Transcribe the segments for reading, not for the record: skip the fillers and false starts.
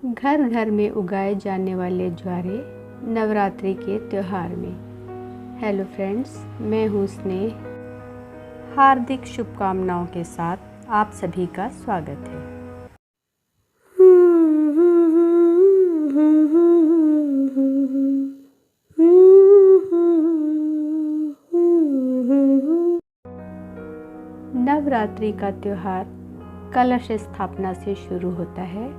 घर घर में उगाए जाने वाले ज्वारे नवरात्रि के त्योहार में। हेलो फ्रेंड्स, मैं हूँ स्नेह। हार्दिक शुभकामनाओं के साथ आप सभी का स्वागत है। नवरात्रि का त्योहार कलश स्थापना से शुरू होता है।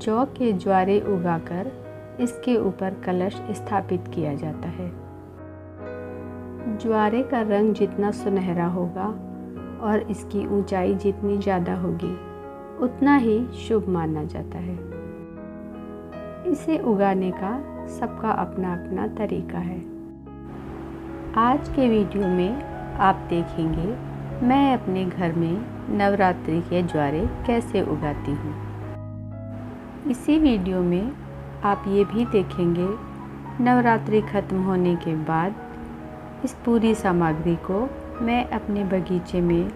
जौ के ज्वारे उगाकर इसके ऊपर कलश स्थापित किया जाता है। ज्वारे का रंग जितना सुनहरा होगा और इसकी ऊंचाई जितनी ज़्यादा होगी उतना ही शुभ माना जाता है। इसे उगाने का सबका अपना अपना तरीका है। आज के वीडियो में आप देखेंगे मैं अपने घर में नवरात्रि के ज्वारे कैसे उगाती हूँ। इसी वीडियो में आप ये भी देखेंगे नवरात्रि खत्म होने के बाद इस पूरी सामग्री को मैं अपने बगीचे में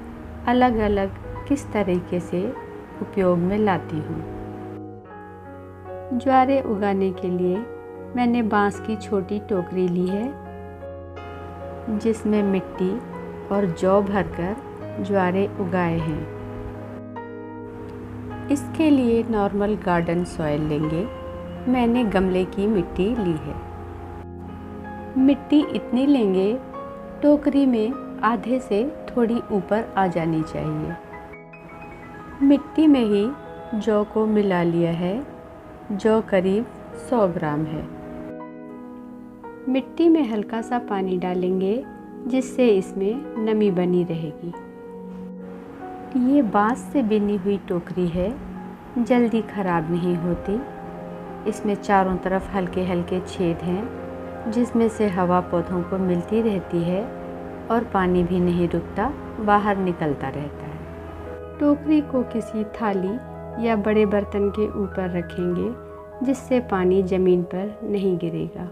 अलग अलग किस तरीके से उपयोग में लाती हूँ। ज्वारे उगाने के लिए मैंने बांस की छोटी टोकरी ली है जिसमें मिट्टी और जौ भरकर ज्वारे उगाए हैं। इसके लिए नॉर्मल गार्डन सॉइल लेंगे। मैंने गमले की मिट्टी ली है। मिट्टी इतनी लेंगे टोकरी में आधे से थोड़ी ऊपर आ जानी चाहिए। मिट्टी में ही जौ को मिला लिया है। जौ करीब 100 ग्राम है। मिट्टी में हल्का सा पानी डालेंगे जिससे इसमें नमी बनी रहेगी। ये बांस से बनी हुई टोकरी है, जल्दी ख़राब नहीं होती। इसमें चारों तरफ हल्के हल्के छेद हैं जिसमें से हवा पौधों को मिलती रहती है और पानी भी नहीं रुकता, बाहर निकलता रहता है। टोकरी को किसी थाली या बड़े बर्तन के ऊपर रखेंगे जिससे पानी ज़मीन पर नहीं गिरेगा।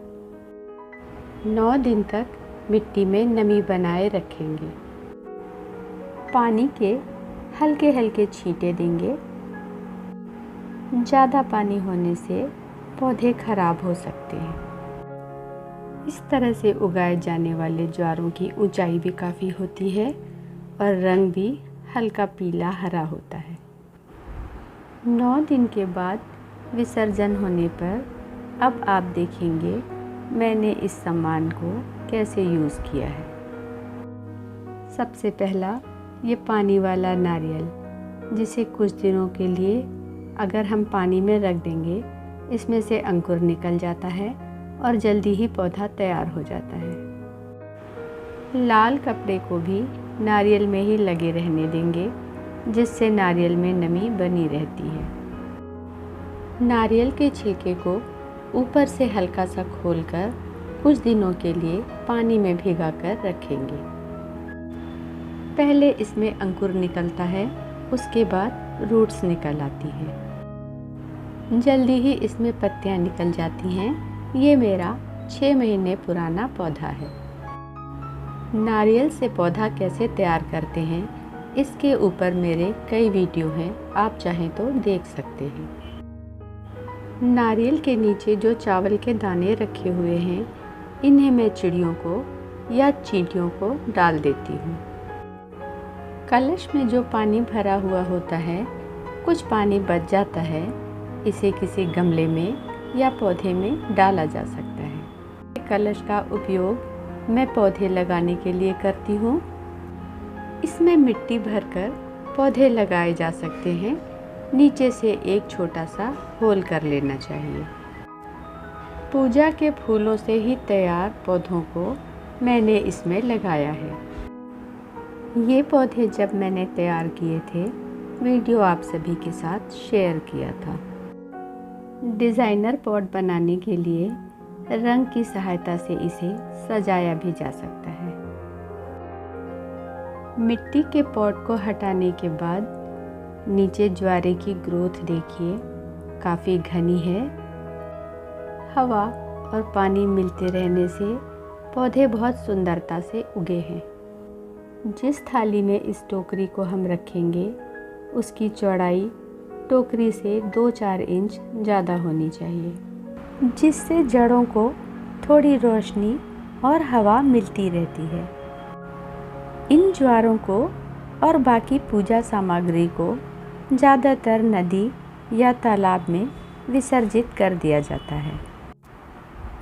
9 दिन तक मिट्टी में नमी बनाए रखेंगे। पानी के हल्के हल्के छींटे देंगे। ज़्यादा पानी होने से पौधे खराब हो सकते हैं। इस तरह से उगाए जाने वाले ज्वारों की ऊंचाई भी काफ़ी होती है और रंग भी हल्का पीला हरा होता है। 9 दिन के बाद विसर्जन होने पर अब आप देखेंगे मैंने इस सामान को कैसे यूज़ किया है। सबसे पहला ये पानी वाला नारियल, जिसे कुछ दिनों के लिए अगर हम पानी में रख देंगे इसमें से अंकुर निकल जाता है और जल्दी ही पौधा तैयार हो जाता है। लाल कपड़े को भी नारियल में ही लगे रहने देंगे जिससे नारियल में नमी बनी रहती है। नारियल के छिलके को ऊपर से हल्का सा खोलकर कुछ दिनों के लिए पानी में भिगाकर रखेंगे। पहले इसमें अंकुर निकलता है, उसके बाद रूट्स निकल आती हैं। जल्दी ही इसमें पत्तियां निकल जाती हैं। ये मेरा 6 महीने पुराना पौधा है। नारियल से पौधा कैसे तैयार करते हैं इसके ऊपर मेरे कई वीडियो हैं, आप चाहें तो देख सकते हैं। नारियल के नीचे जो चावल के दाने रखे हुए हैं इन्हें मैं चिड़ियों को या चींटियों को डाल देती हूँ। कलश में जो पानी भरा हुआ होता है, कुछ पानी बच जाता है, इसे किसी गमले में या पौधे में डाला जा सकता है। कलश का उपयोग मैं पौधे लगाने के लिए करती हूँ। इसमें मिट्टी भरकर पौधे लगाए जा सकते हैं। नीचे से एक छोटा सा होल कर लेना चाहिए। पूजा के फूलों से ही तैयार पौधों को मैंने इसमें लगाया है। ये पौधे जब मैंने तैयार किए थे वीडियो आप सभी के साथ शेयर किया था। डिज़ाइनर पॉट बनाने के लिए रंग की सहायता से इसे सजाया भी जा सकता है। मिट्टी के पॉट को हटाने के बाद नीचे ज्वारे की ग्रोथ देखिए, काफ़ी घनी है। हवा और पानी मिलते रहने से पौधे बहुत सुंदरता से उगे हैं। जिस थाली में इस टोकरी को हम रखेंगे उसकी चौड़ाई टोकरी से 2-4 इंच ज़्यादा होनी चाहिए, जिससे जड़ों को थोड़ी रोशनी और हवा मिलती रहती है। इन ज्वारों को और बाकी पूजा सामग्री को ज़्यादातर नदी या तालाब में विसर्जित कर दिया जाता है।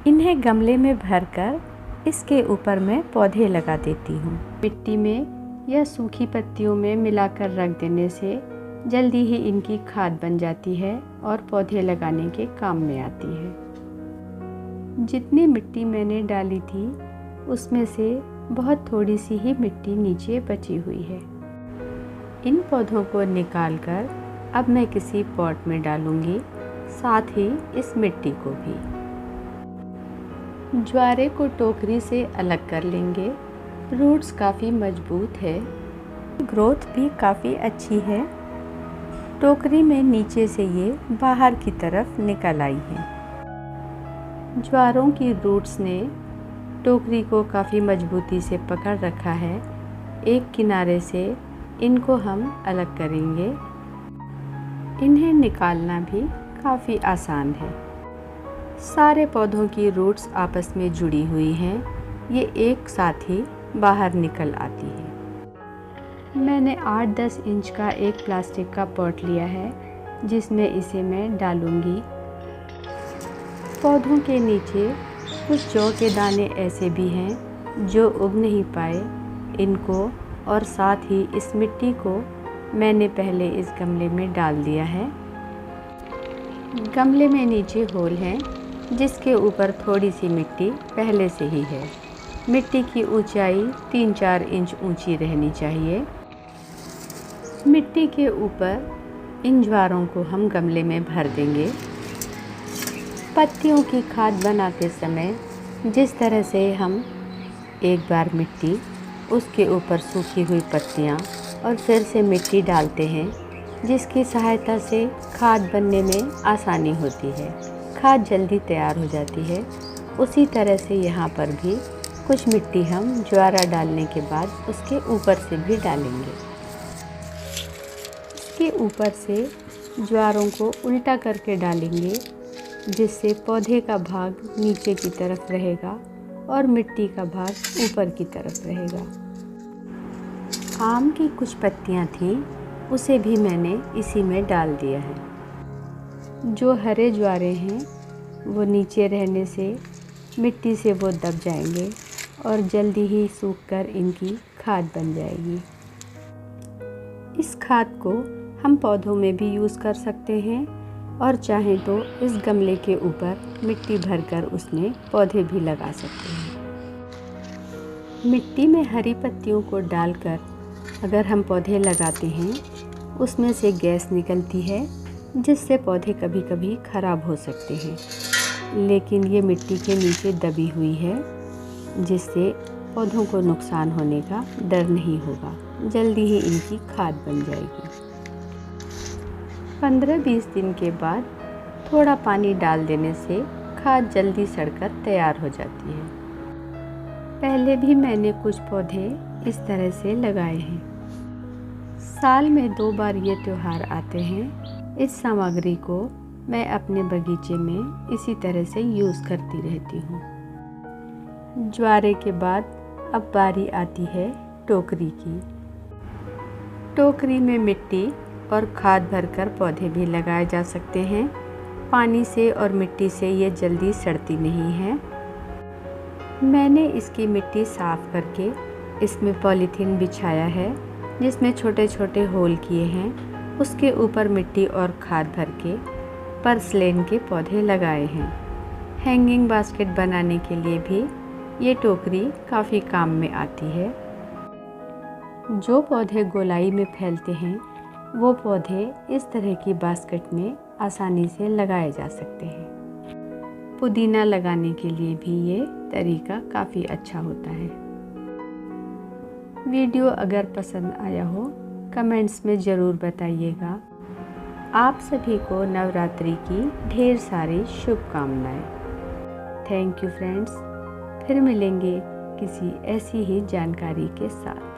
इन्हें गमले में भरकर इसके ऊपर मैं पौधे लगा देती हूँ। मिट्टी में या सूखी पत्तियों में मिलाकर रख देने से जल्दी ही इनकी खाद बन जाती है और पौधे लगाने के काम में आती है। जितनी मिट्टी मैंने डाली थी उसमें से बहुत थोड़ी सी ही मिट्टी नीचे बची हुई है। इन पौधों को निकालकर अब मैं किसी पॉट में डालूंगी, साथ ही इस मिट्टी को भी। ज्वारे को टोकरी से अलग कर लेंगे। रूट्स काफ़ी मजबूत है, ग्रोथ भी काफ़ी अच्छी है। टोकरी में नीचे से ये बाहर की तरफ निकल आई है। ज्वारों की रूट्स ने टोकरी को काफ़ी मजबूती से पकड़ रखा है। एक किनारे से इनको हम अलग करेंगे। इन्हें निकालना भी काफ़ी आसान है। सारे पौधों की रूट्स आपस में जुड़ी हुई हैं, ये एक साथ ही बाहर निकल आती है। मैंने 8-10 इंच का एक प्लास्टिक का पॉट लिया है, जिसमें इसे मैं डालूंगी। पौधों के नीचे कुछ जौ के दाने ऐसे भी हैं जो उग नहीं पाए। इनको और साथ ही इस मिट्टी को मैंने पहले इस गमले में डाल दिया है। गमले में नीचे होल है, जिसके ऊपर थोड़ी सी मिट्टी पहले से ही है। मिट्टी की ऊंचाई 3-4 इंच ऊंची रहनी चाहिए। मिट्टी के ऊपर इन ज्वारों को हम गमले में भर देंगे। पत्तियों की खाद बनाते समय जिस तरह से हम एक बार मिट्टी, उसके ऊपर सूखी हुई पत्तियां और फिर से मिट्टी डालते हैं, जिसकी सहायता से खाद बनने में आसानी होती है, खाद जल्दी तैयार हो जाती है, उसी तरह से यहाँ पर भी कुछ मिट्टी हम ज्वारा डालने के बाद उसके ऊपर से भी डालेंगे। इसके ऊपर से ज्वारों को उल्टा करके डालेंगे, जिससे पौधे का भाग नीचे की तरफ रहेगा और मिट्टी का भाग ऊपर की तरफ रहेगा। आम की कुछ पत्तियां थीं, उसे भी मैंने इसी में डाल दिया है। जो हरे ज्वारे हैं वो नीचे रहने से मिट्टी से वो दब जाएंगे और जल्दी ही सूखकर इनकी खाद बन जाएगी। इस खाद को हम पौधों में भी यूज़ कर सकते हैं और चाहें तो इस गमले के ऊपर मिट्टी भरकर उसमें पौधे भी लगा सकते हैं। मिट्टी में हरी पत्तियों को डालकर अगर हम पौधे लगाते हैं, उसमें से गैस निकलती है, जिससे पौधे कभी कभी ख़राब हो सकते हैं, लेकिन ये मिट्टी के नीचे दबी हुई है, जिससे पौधों को नुकसान होने का डर नहीं होगा। जल्दी ही इनकी खाद बन जाएगी। 15-20 दिन के बाद थोड़ा पानी डाल देने से खाद जल्दी सड़कर तैयार हो जाती है। पहले भी मैंने कुछ पौधे इस तरह से लगाए हैं। साल में 2 बार ये त्यौहार आते हैं। इस सामग्री को मैं अपने बगीचे में इसी तरह से यूज़ करती रहती हूँ। ज्वारे के बाद अब बारी आती है टोकरी की। टोकरी में मिट्टी और खाद भरकर पौधे भी लगाए जा सकते हैं। पानी से और मिट्टी से ये जल्दी सड़ती नहीं है। मैंने इसकी मिट्टी साफ़ करके इसमें पॉलीथीन बिछाया है, जिसमें छोटे छोटे होल किए हैं। उसके ऊपर मिट्टी और खाद भर के पर्सलेन के पौधे लगाए हैं। हैंगिंग बास्केट बनाने के लिए भी ये टोकरी काफ़ी काम में आती है। जो पौधे गोलाई में फैलते हैं, वो पौधे इस तरह की बास्केट में आसानी से लगाए जा सकते हैं। पुदीना लगाने के लिए भी ये तरीका काफ़ी अच्छा होता है। वीडियो अगर पसंद आया हो, कमेंट्स में ज़रूर बताइएगा। आप सभी को नवरात्रि की ढेर सारी शुभकामनाएं। Thank you friends. फिर मिलेंगे किसी ऐसी ही जानकारी के साथ।